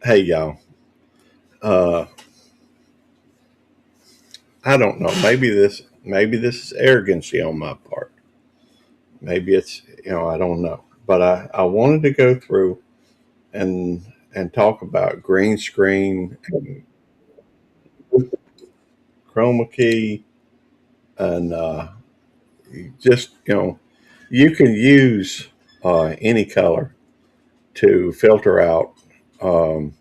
Hey y'all. Uh, I don't know. Maybe this is arrogancy on my part. Maybe it's I don't know. But I wanted to go through and talk about green screen and chroma key and just you can use any color to filter out. Um,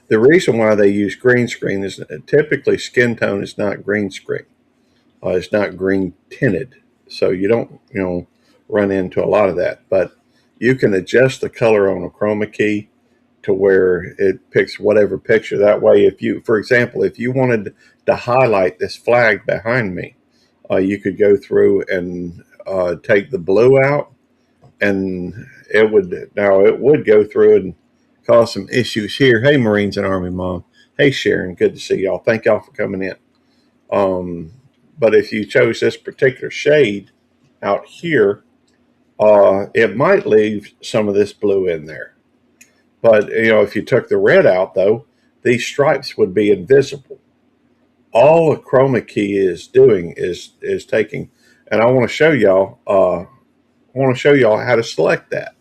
the reason why they use green screen is typically skin tone is not green screen. It's not green tinted, so you don't run into a lot of that. But you can adjust the color on a chroma key to where it picks whatever picture. That way, if you, for example, if you wanted to highlight this flag behind me, you could go through and take the blue out, and it would go through and cause some issues here. Hey, Marines and Army Mom. Hey, Sharon. Good to see y'all. Thank y'all for coming in. Um, but if you chose this particular shade out here, it might leave some of this blue in there. But if you took the red out, though, these stripes would be invisible. All a chroma key is doing is taking, and I want to show y'all. I want to show y'all how to select that.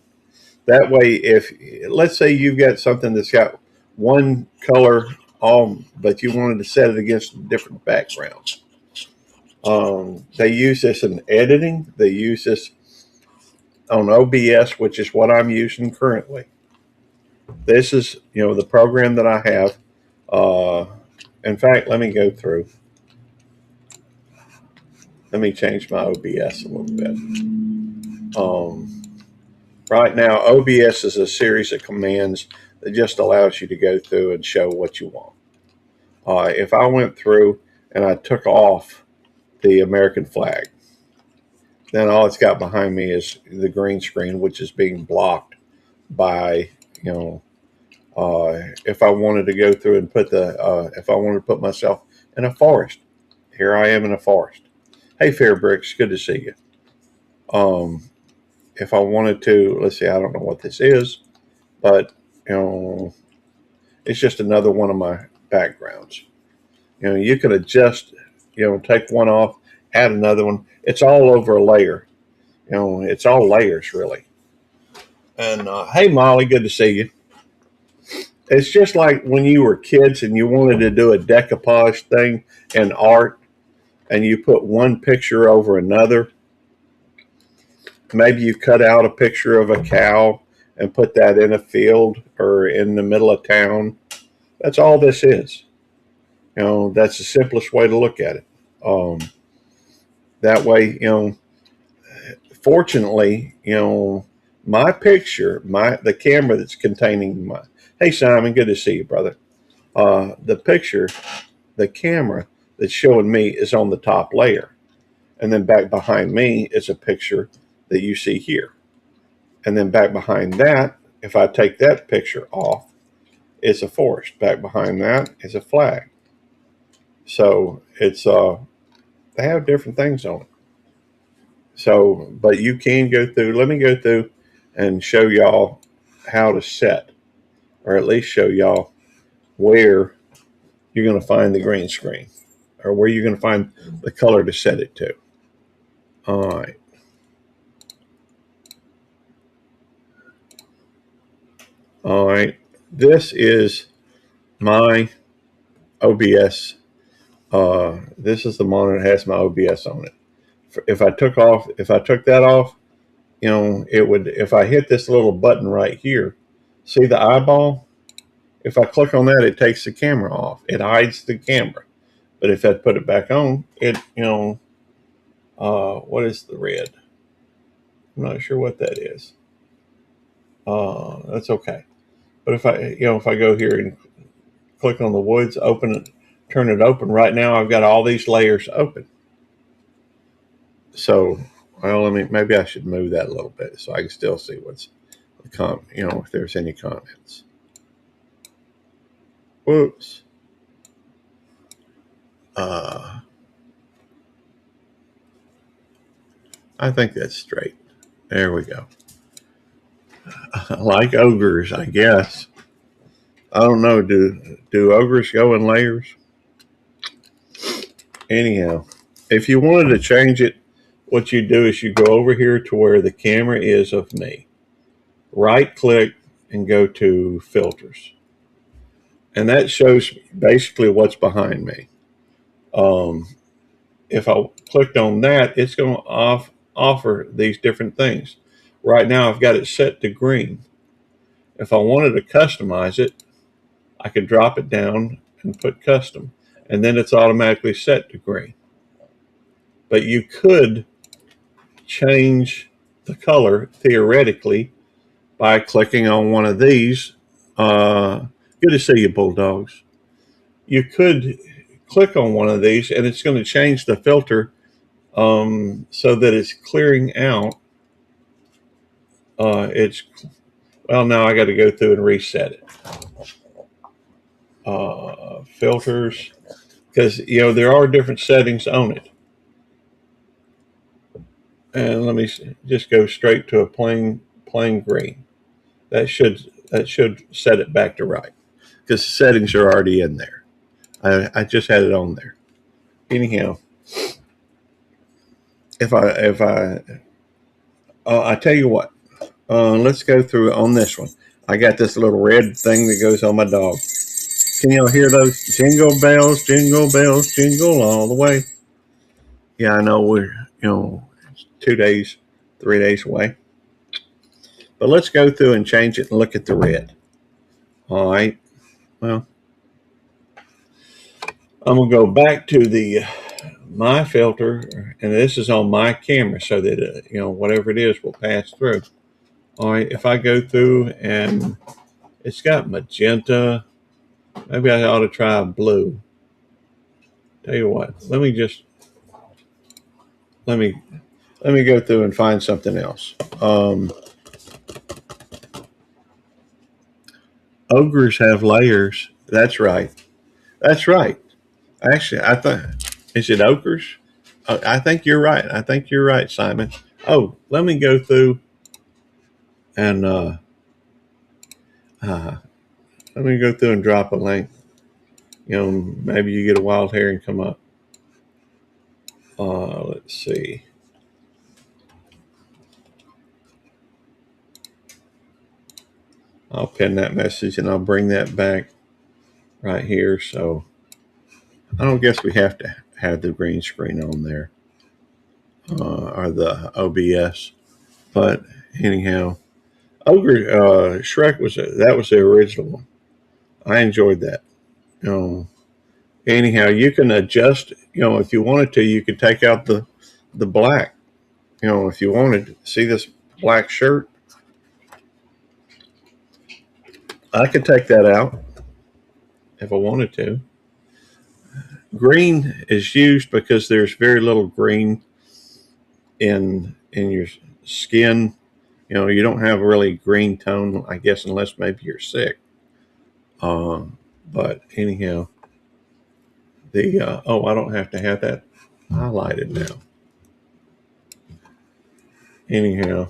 That way, if let's say you've got something that's got one color, but you wanted to set it against different backgrounds. They use this in editing. They use this on OBS, which is what I'm using currently. This is, the program that I have. Uh, in fact, let me go through. Let me change my OBS a little bit. Um, right now, OBS is a series of commands that just allows you to go through and show what you want. If I went through and I took off the American flag, then all it's got behind me is the green screen, which is being blocked by, if I wanted to go through and if I wanted to put myself in a forest, here I am in a forest. Hey, Fairbricks, good to see you. Um, if I wanted to, let's see, I don't know what this is, but you know, it's just another one of my backgrounds. You can adjust, take one off, add another one. It's all over a layer. It's all layers really. And hey, Molly, good to see you. It's just like when you were kids and you wanted to do a decoupage thing in art, and you put one picture over another. Maybe you cut out a picture of a cow and put that in a field or in the middle of town. That's all this is. That's the simplest way to look at it. Um, that way, fortunately, my picture, the camera that's containing my. Hey, Simon, good to see you, brother. The picture, the camera that's showing me is on the top layer. And then back behind me is a picture that you see here. And then back behind that, if I take that picture off, it's a forest. Back behind that is a flag. So it's they have different things on it. So, but you can go through. Let me go through and show y'all how to set, or at least show y'all where you're going to find the green screen, or where you're going to find the color to set it to. All right. All right. This is my OBS. This is the monitor that has my OBS on it. If I took that off, it would, if I hit this little button right here, see the eyeball? If I click on that, it takes the camera off. It hides the camera. But if I put it back on, what is the red? I'm not sure what that is. That's okay. But if I go here and click on the woods, open it, turn it open. Right now, I've got all these layers open. So, well, maybe I should move that a little bit so I can still see what's if there's any comments. Whoops. Uh, I think that's straight. There we go. like ogres, I guess. I don't know. Do ogres go in layers? Anyhow, if you wanted to change it, what you do is you go over here to where the camera is of me. Right click and go to filters. And that shows basically what's behind me. Um, if I clicked on that, it's going to offer these different things. Right now, I've got it set to green. If I wanted to customize it, I could drop it down and put custom, and then it's automatically set to green. But you could change the color theoretically by clicking on one of these. Good to see you, Bulldogs. You could click on one of these, and it's going to change the filter so that it's clearing out. It's well, now I got to go through and reset it. Filters, because there are different settings on it. And let me just go straight to a plain green. That should set it back to right because the settings are already in there. I just had it on there. Anyhow, I tell you what, let's go through on this one. I got this little red thing that goes on my dog. Can y'all hear those jingle bells, jingle all the way? Yeah, I know we're 2 days, 3 days away. But let's go through and change it and look at the red. All right. Well, I'm gonna go back to the my filter, and this is on my camera, so that whatever it is will pass through. All right. If I go through and it's got magenta, maybe I ought to try blue. Tell you what, let me go through and find something else. Ogres have layers. That's right. That's right. Actually, I think is it ogres? I think you're right. I think you're right, Simon. Oh, let me go through and uh, let me go through and drop a link. Maybe you get a wild hair and come up. Let's see. I'll pin that message and I'll bring that back right here. So I don't guess we have to have the green screen on there or the OBS. But anyhow, Ogre Shrek was the original one. I enjoyed that. Anyhow, you can adjust. If you wanted to, you could take out the black. If you wanted, see this black shirt, I could take that out if I wanted to. Green is used because there's very little green in your skin. You don't have a really green tone, I guess, unless maybe you're sick. But anyhow, I don't have to have that highlighted now. Anyhow,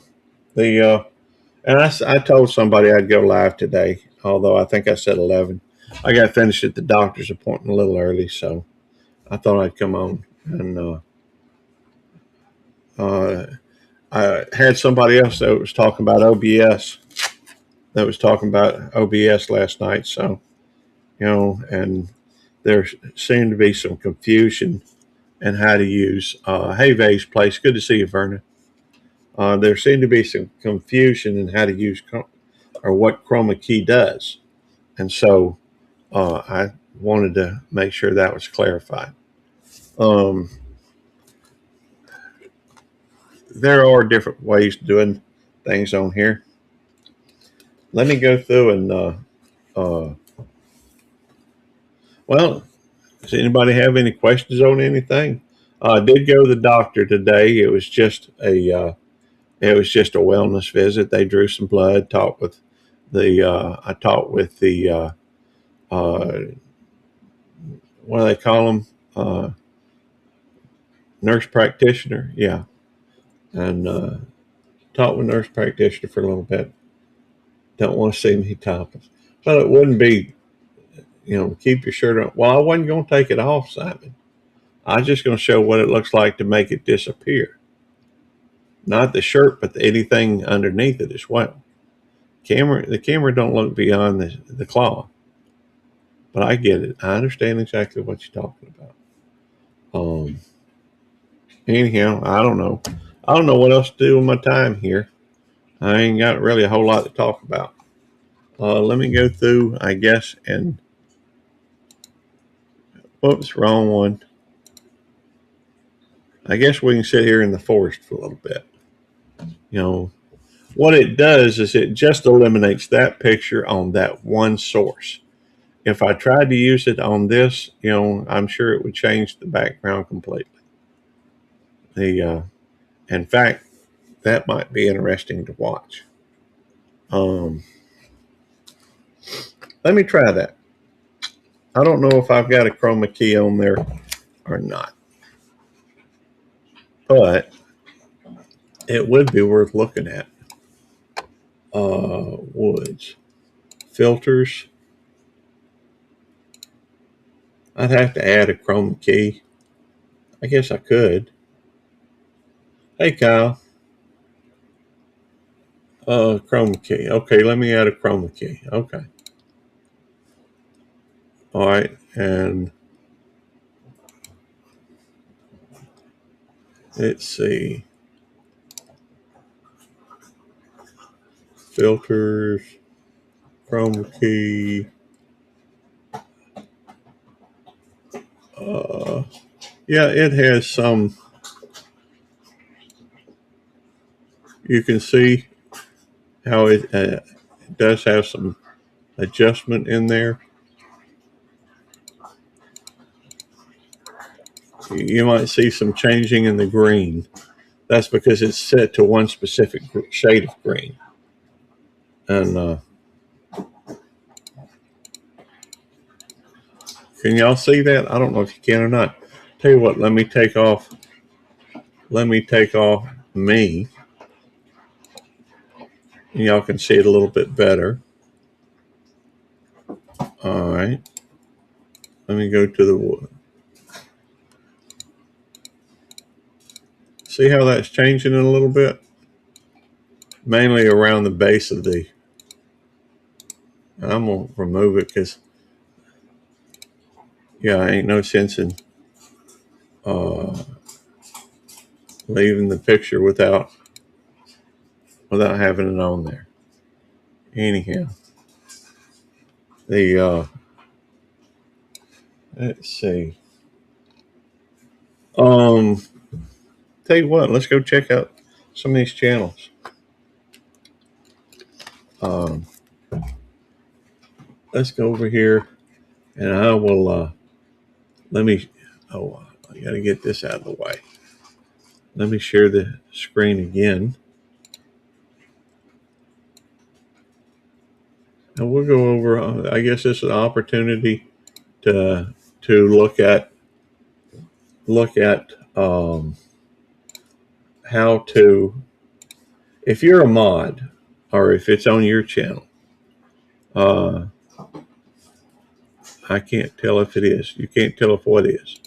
and I told somebody I'd go live today, although I think I said 11. I got finished at the doctor's appointment a little early, so I thought I'd come on. And I had somebody else that was talking about OBS. That was talking about OBS last night. So, and there seemed to be some confusion in how to use. Hey, Vase Place. Good to see you, Verna. There seemed to be some confusion in how to use or what Chroma key does. And so I wanted to make sure that was clarified. There are different ways of doing things on here. Let me go through and, well, does anybody have any questions on anything? I did go to the doctor today. It was just a wellness visit. They drew some blood. I talked with the what do they call them? Nurse practitioner. Yeah, and talked with nurse practitioner for a little bit. Don't want to see me topless. Well, it wouldn't be, keep your shirt on. Well, I wasn't going to take it off, Simon. I was just going to show what it looks like to make it disappear. Not the shirt, but anything underneath it as well. The camera don't look beyond the cloth. But I get it. I understand exactly what you're talking about. Anyhow, I don't know. I don't know what else to do with my time here. I ain't got really a whole lot to talk about. Let me go through, I guess, and whoops, wrong one. I guess we can sit here in the forest for a little bit. What it does is it just eliminates that picture on that one source. If I tried to use it on this, I'm sure it would change the background completely. In fact, that might be interesting to watch. Let me try that. I don't know if I've got a chroma key on there or not, but it would be worth looking at. Woods, filters. I'd have to add a chroma key. I guess I could. Hey, Kyle. Chroma key. Okay, let me add a chroma key. Okay. All right, and let's see. Filters, chroma key. Yeah, it has some. You can see how it does have some adjustment in there. You might see some changing in the green. That's because it's set to one specific shade of green. And can y'all see that? I don't know if you can or not. Tell you what, let me take off me. And y'all can see it a little bit better. All right. Let me go to the wood. See how that's changing it a little bit? Mainly around the base of the. I'm going to remove it because, yeah, ain't no sense in leaving the picture without having it on there. Anyhow, let's see. Tell you what, let's go check out some of these channels. Let's go over here, and I will. Let me. Oh, I got to get this out of the way. Let me share the screen again, and we'll go over. I guess this is an opportunity to look at how to. If you're a mod, or if it's on your channel, I can't tell if it is. You can't tell if what is.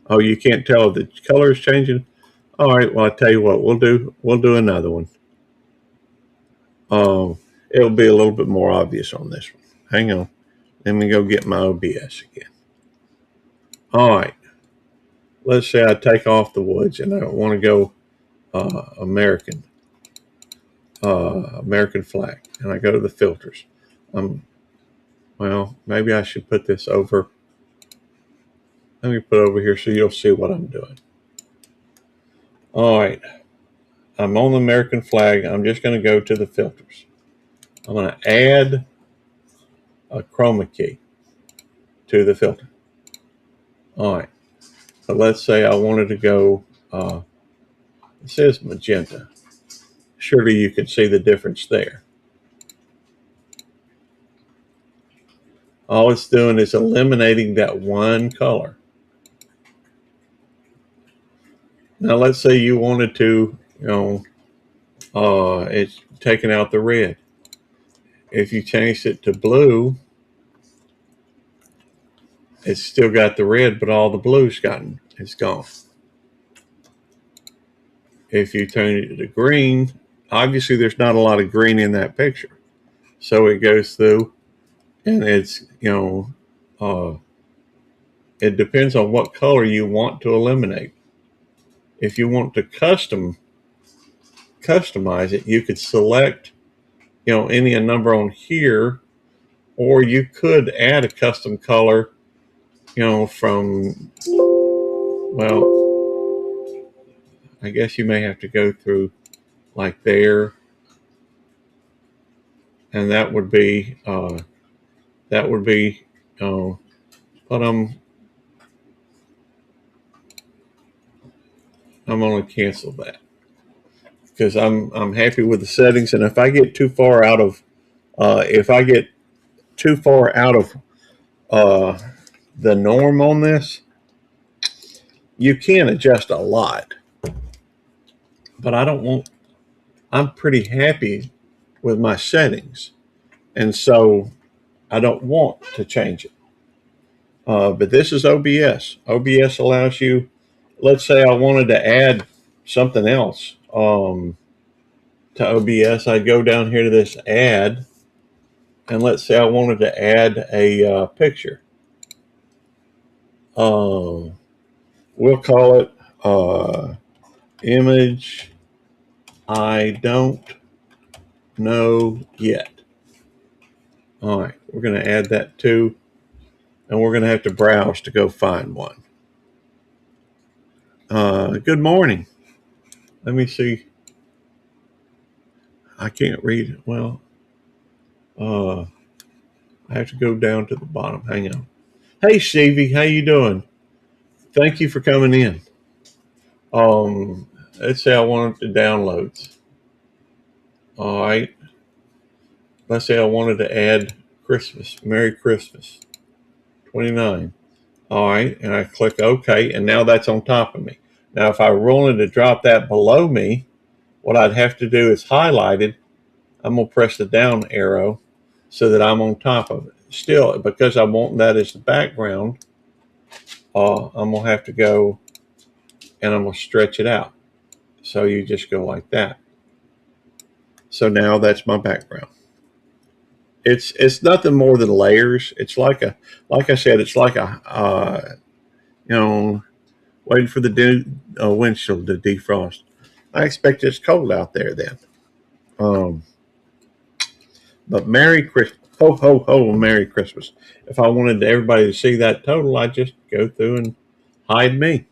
Oh, you can't tell if the color is changing. All right. Well, I tell you what, we'll do another one. It'll be a little bit more obvious on this one. Hang on. Let me go get my OBS again. All right. Let's say I take off the woods and I want to go American flag, and I go to the filters. Well, maybe I should put this over. Let me put it over here so you'll see what I'm doing. All right. I'm on the American flag. I'm just going to go to the filters. I'm going to add a chroma key to the filter. All right. So let's say I wanted to go, it says magenta. Surely you can see the difference there. All it's doing is eliminating that one color. Now let's say you wanted to, it's taken out the red. If you changed it to blue, it's still got the red, but all the blue's it's gone. If you turn it to green, obviously there's not a lot of green in that picture. So it goes through and it's, it depends on what color you want to eliminate. If you want to customize it, you could select, any number on here, or you could add a custom color, from, well, I guess you may have to go through like there, and that would be, but I'm going to cancel that because I'm happy with the settings. And if I get too far out of, the norm on this, you can adjust a lot, but I'm pretty happy with my settings. And so I don't want to change it. But this is OBS. OBS allows you, let's say I wanted to add something else to OBS. I'd go down here to this add, and let's say I wanted to add a picture. We'll call it image I don't know yet. All right, we're going to add that too, and we're going to have to browse to go find one. Good morning. Let me see. I can't read it. Well, I have to go down to the bottom. Hang on. Hey, Stevie, how you doing? Thank you for coming in. Let's say I wanted to downloads. All right. Let's say I wanted to add Christmas. Merry Christmas. 29. All right. And I click OK. And now that's on top of me. Now, if I wanted to drop that below me, what I'd have to do is highlight it. I'm going to press the down arrow so that I'm on top of it. Still, because I want that as the background, I'm going to have to go and I'm going to stretch it out. So you just go like that. So now that's my background. It's nothing more than layers. It's like I said, it's like waiting for the windshield to defrost. I expect it's cold out there then. But Merry Christmas. Ho, ho, ho, Merry Christmas. If I wanted everybody to see that total, I'd just go through and hide me.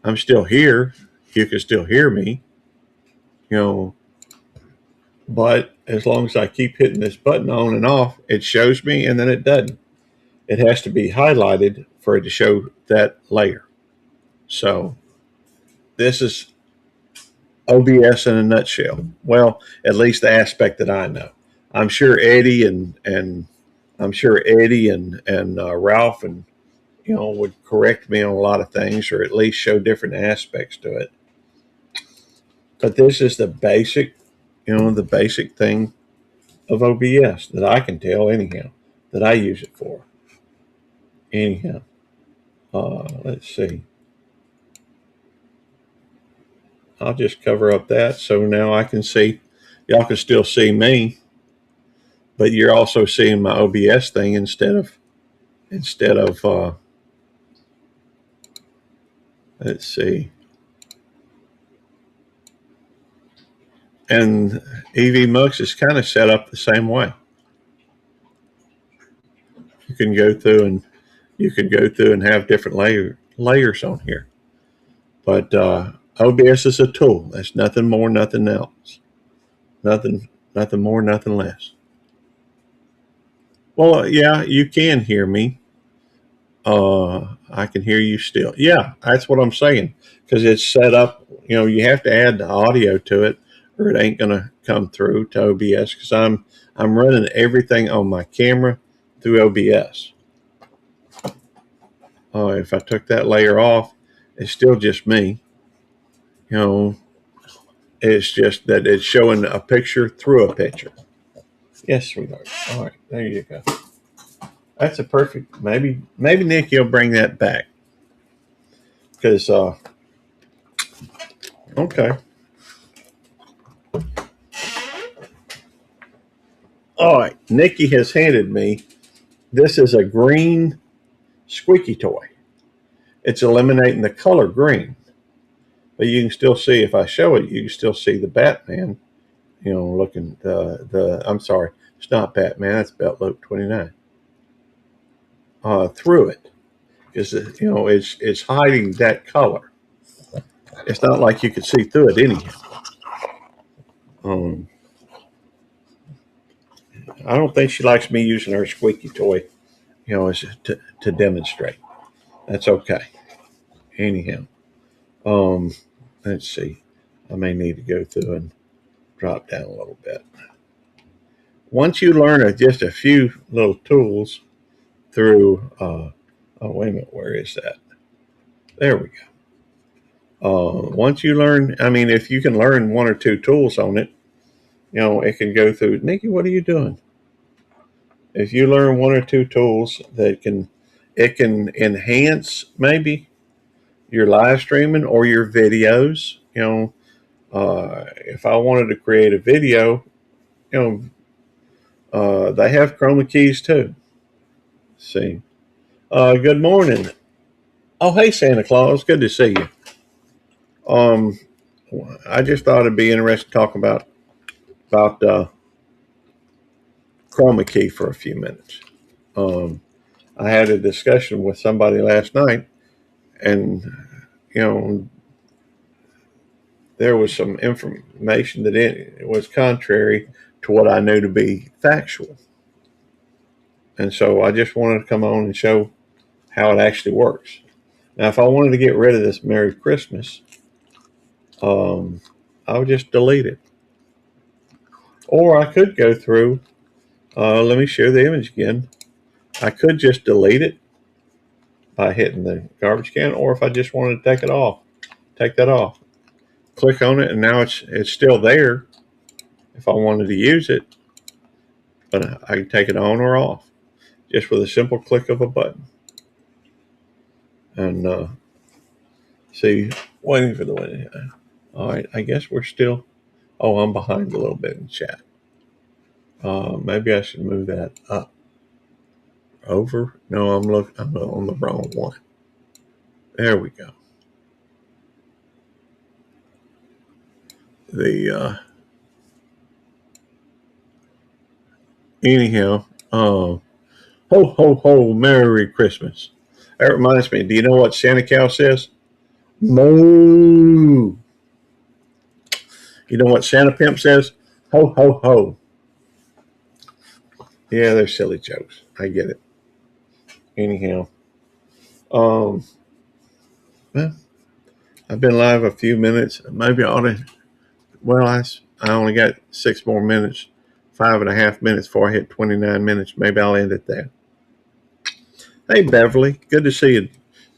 I'm still here. You can still hear me. But as long as I keep hitting this button on and off, it shows me and then it doesn't. It has to be highlighted for it to show that layer. So this is OBS in a nutshell. Well, at least the aspect that I know. I'm sure Eddie and Ralph and would correct me on a lot of things, or at least show different aspects to it. But this is the basic thing of OBS that I can tell anyhow, that I use it for. Anyhow, let's see. I'll just cover up that so now I can see. Y'all can still see me, but you're also seeing my OBS thing instead of let's see. And EV Mux is kind of set up the same way. You can go through and have different layers on here. But OBS is a tool. That's nothing more, nothing else. Nothing more, nothing less. Well, yeah, you can hear me. I can hear you still. Yeah, that's what I'm saying. Because it's set up, you have to add the audio to it or it ain't going to come through to OBS because I'm running everything on my camera through OBS. If I took that layer off, it's still just me. It's just that it's showing a picture through a picture. Yes, sweetheart. All right, there you go. That's a perfect. Maybe Nikki will bring that back because okay. All right, Nikki has handed me. This is a green squeaky toy. It's eliminating the color green, but you can still see if I show it. You can still see the Batman. Looking the. I'm sorry, it's not Batman. That's Belt Loop 29. Through it is it's hiding that color. It's not like you could see through it anyhow. Um, I don't think she likes me using her squeaky toy, as to demonstrate. That's okay. Anyhow, um, let's see. I may need to go through and drop down a little bit. Once you learn just a few little tools through, oh, wait a minute, where is that? There we go. Once you learn, I mean, if you can learn one or two tools on it, it can go through. Nikki, what are you doing? If you learn one or two tools it can enhance maybe your live streaming or your videos. If I wanted to create a video, they have Chroma keys too. See, good morning. Oh, hey, Santa Claus, good to see you. Um, I just thought it'd be interesting to talk about Chroma key for a few minutes. I had a discussion with somebody last night, and you know there was some information that it was contrary to what I knew to be factual, and so I just wanted to come on and show how it actually works. Now, if I wanted to get rid of this Merry Christmas, I would just delete it, or I could go through. Let me share the image again. I could just delete it by hitting the garbage can, or if I just wanted to take that off. Click on it, and now it's still there if I wanted to use it, but I can take it on or off just with a simple click of a button. And see, waiting for the one. All right, I guess we're still. Oh, I'm behind a little bit in chat. Maybe I should move that up. Over? No, I'm on the wrong one. There we go. The anyhow, ho ho ho, Merry Christmas. That reminds me. Do you know what Santa Cow says? Moo. You know what Santa Pimp says? Ho ho ho. Yeah, they're silly jokes. I get it. Anyhow, um, well, I've been live a few minutes. Maybe I ought to. Well, I only got 6 more minutes, 5.5 minutes before I hit 29 minutes. Maybe I'll end it there. Hey, Beverly, good to see you,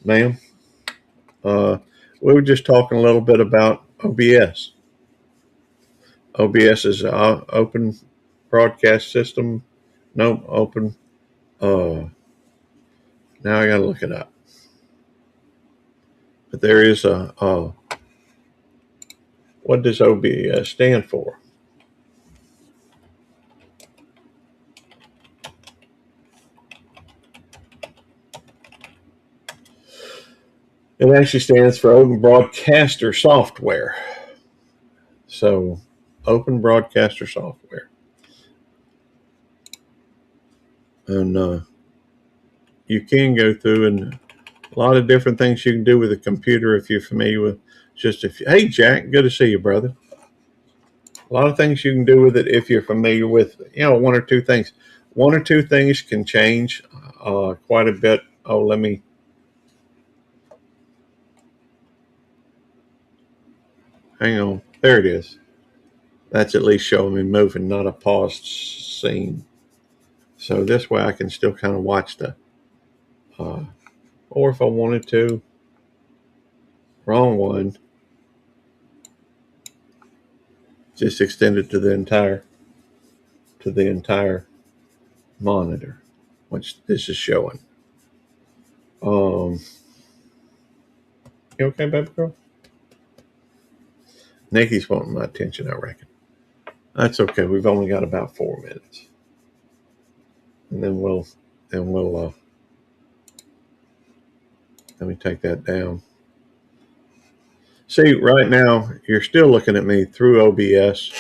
ma'am. We were just talking a little bit about OBS. OBS is an open broadcast system. No, open. Now I got to look it up. But there is what does OBS stand for? It actually stands for Open Broadcaster Software. So, Open Broadcaster Software. And you can go through and a lot of different things you can do with a computer if you're familiar with just a few. Hey, Jack, good to see you, brother. A lot of things you can do with it if you're familiar with, one or two things. One or two things can change quite a bit. Oh, let me. Hang on. There it is. That's at least showing me moving, not a paused scene. So this way I can still kind of watch or if I wanted to, wrong one. Just extend it to the entire monitor, which this is showing. You okay, baby girl? Nikki's wanting my attention, I reckon. That's okay. We've only got about 4 minutes, and then we'll let me take that down. See, right now you're still looking at me through OBS.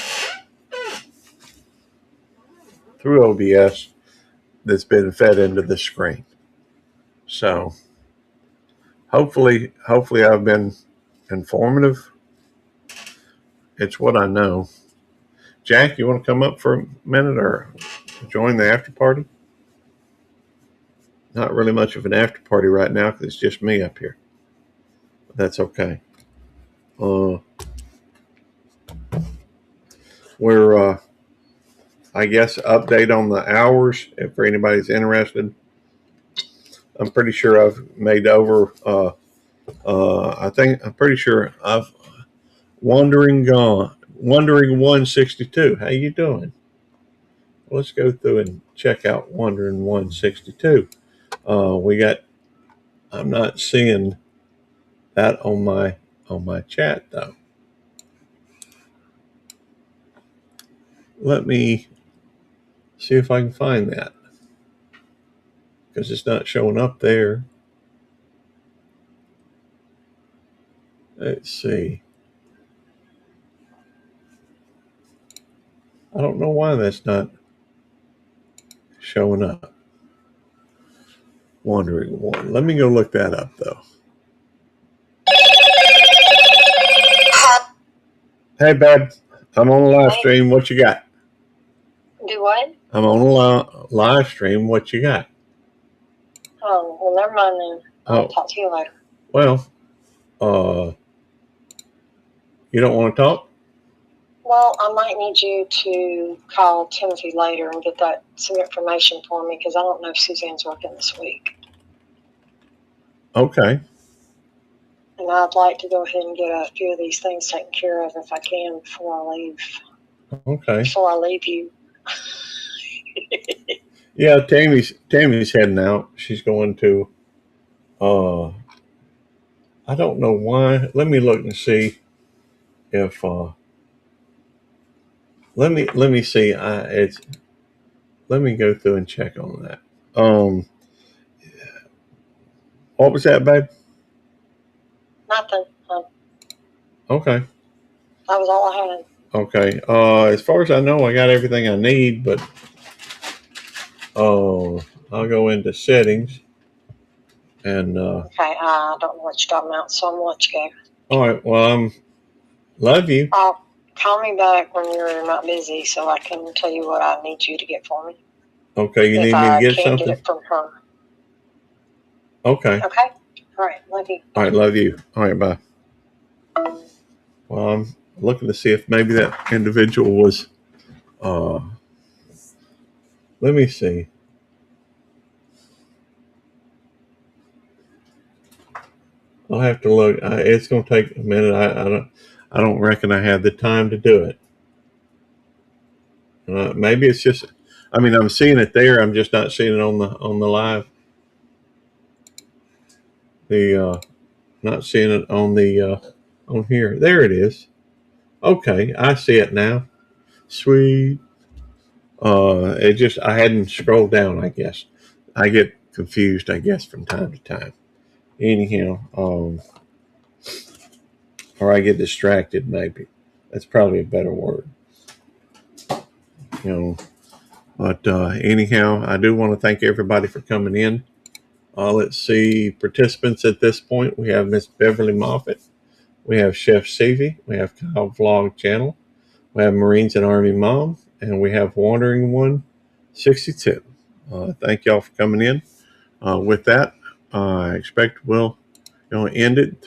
That's been fed into the screen. So hopefully I've been informative. It's what I know. Jack, you want to come up for a minute or join the after party? Not really much of an after party right now because it's just me up here. But that's okay. We're I guess update on the hours if anybody's interested. I'm pretty sure I've made over. I'm pretty sure I've Wandering 162. How you doing? Let's go through and check out Wandering 162. I'm not seeing that on my chat though. Let me see if I can find that because it's not showing up there. Let's see. I don't know why that's not showing up. Wandering 1. Let me go look that up though. Hey, babe. I'm on a live stream. What you got? Do what? I'm on a live stream. What you got? Oh, well, never mind then. I'll talk to you later. Well, you don't want to talk? Well, I might need you to call Timothy later and get some information for me because I don't know if Suzanne's working this week. Okay. And I'd like to go ahead and get a few of these things taken care of if I can before I leave. Okay. Before I leave you. Yeah, Tammy's heading out. She's going to. I don't know why. Let me look and see if. Let me see. Let me go through and check on that. What was that, babe? Nothing. Okay. That was all I had. Okay. As far as I know, I got everything I need, but I'll go into settings and. Okay. I don't know what you're talking about, so I'm gonna let you go. All right. Well, love you. Call me back when you're not busy so I can tell you what I need you to get for me. Okay. You need me to get something? If I can't get it from her. Okay. Okay. All right. Love you. All right. Love you. All right. Bye. Well, I'm looking to see if maybe that individual was. Let me see. I'll have to look. It's going to take a minute. I don't reckon I have the time to do it. Maybe it's just. I mean, I'm seeing it there. I'm just not seeing it on the live. Not seeing it on here. There it is. Okay, I see it now. Sweet. I hadn't scrolled down. I guess I get confused. I guess from time to time. Anyhow, or I get distracted. Maybe that's probably a better word. But anyhow, I do want to thank everybody for coming in. Let's see participants at this point. We have Miss Beverly Moffett. We have Chef Seavey. We have Kyle Vlog Channel. We have Marines and Army Mom. And we have Wandering 162. Thank y'all for coming in. With that, I expect we'll end it.